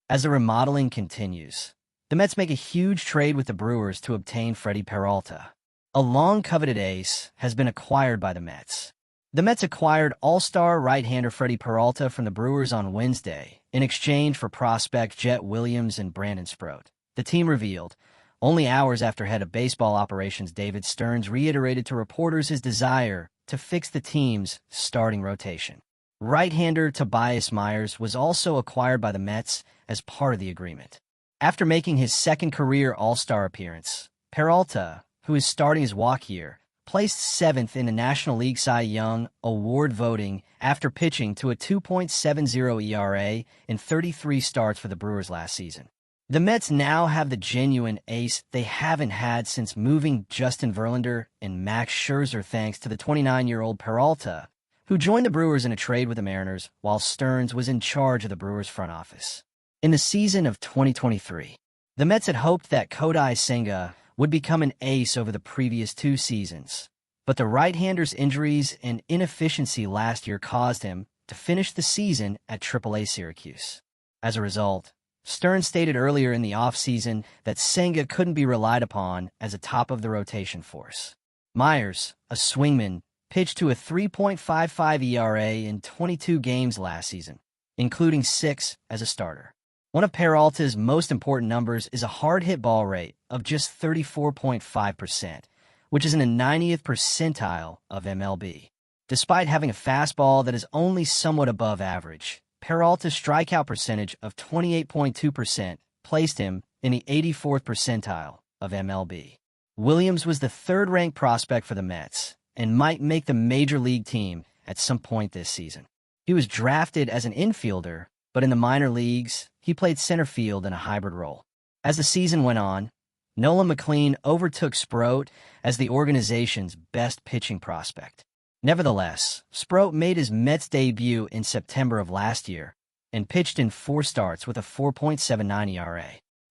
As the remodeling continues, the Mets make a huge trade with the Brewers to obtain Freddy Peralta. A long-coveted ace has been acquired by the Mets. The Mets acquired all-star right-hander Freddy Peralta from the Brewers on Wednesday in exchange for prospect Jet Williams and Brandon Sproat. The team revealed, only hours after head of baseball operations David Stearns reiterated to reporters his desire to fix the team's starting rotation. Right-hander Tobias Myers was also acquired by the Mets as part of the agreement. After making his second career All-Star appearance, Peralta, who is starting his walk year, placed 7th in the National League Cy Young Award voting after pitching to a 2.70 ERA in 33 starts for the Brewers last season. The Mets now have the genuine ace they haven't had since moving Justin Verlander and Max Scherzer thanks to the 29-year-old Peralta, who joined the Brewers in a trade with the Mariners while Stearns was in charge of the Brewers front office. In the season of 2023, the Mets had hoped that Kodai Senga would become an ace over the previous 2 seasons, but the right-hander's injuries and inefficiency last year caused him to finish the season at AAA Syracuse. As a result, Stearns stated earlier in the offseason that Senga couldn't be relied upon as a top-of-the-rotation force. Myers, a swingman, pitched to a 3.55 ERA in 22 games last season, including 6 as a starter. One of Peralta's most important numbers is a hard hit ball rate of just 34.5%, which is in the 90th percentile of MLB. Despite having a fastball that is only somewhat above average, Peralta's strikeout percentage of 28.2% placed him in the 84th percentile of MLB. Williams was the 3rd-ranked prospect for the Mets and might make the major league team at some point this season. He was drafted as an infielder, but in the minor leagues, he played center field in a hybrid role. As the season went on, Nolan McLean overtook Sproat as the organization's best pitching prospect. Nevertheless, Sproat made his Mets debut in September of last year and pitched in 4 starts with a 4.79 ERA.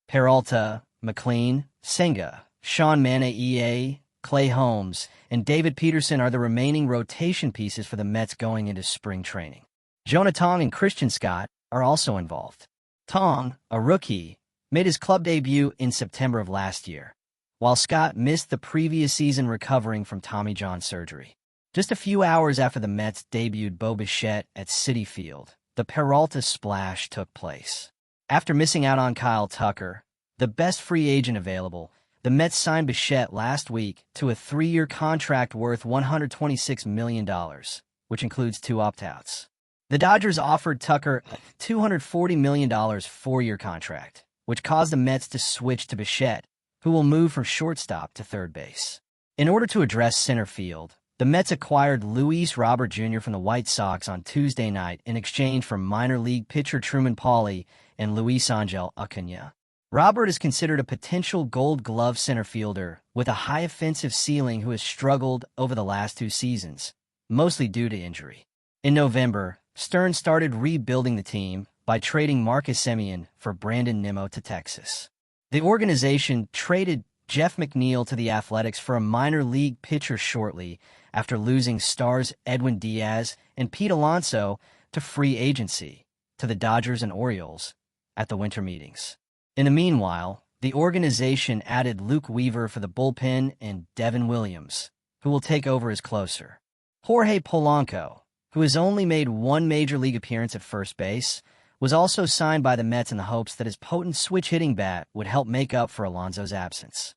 Peralta, McLean, Senga, Sean Manaea, Clay Holmes, and David Peterson are the remaining rotation pieces for the Mets going into spring training. Jonah Tong and Christian Scott are also involved. Tong, a rookie, made his club debut in September of last year, while Scott missed the previous season recovering from Tommy John surgery. Just a few hours after the Mets debuted Bo Bichette at Citi Field, the Peralta splash took place. After missing out on Kyle Tucker, the best free agent available, the Mets signed Bichette last week to a 3-year contract worth $126 million, which includes 2 opt-outs. The Dodgers offered Tucker a $240 million 4-year contract, which caused the Mets to switch to Bichette, who will move from shortstop to third base. In order to address center field, the Mets acquired Luis Robert Jr. from the White Sox on Tuesday night in exchange for minor league pitcher Truman Pauly and Luis Angel Acuna. Robert is considered a potential Gold Glove center fielder with a high offensive ceiling who has struggled over the last 2 seasons, mostly due to injury. In November, Stearns started rebuilding the team by trading Marcus Semien for Brandon Nimmo to Texas. The organization traded Jeff McNeil to the Athletics for a minor league pitcher shortly after losing stars Edwin Diaz and Pete Alonso to free agency to the Dodgers and Orioles at the winter meetings. In the meanwhile, the organization added Luke Weaver for the bullpen and Devin Williams, who will take over as closer. Jorge Polanco, who has only made 1 major league appearance at first base, was also signed by the Mets in the hopes that his potent switch-hitting bat would help make up for Alonso's absence.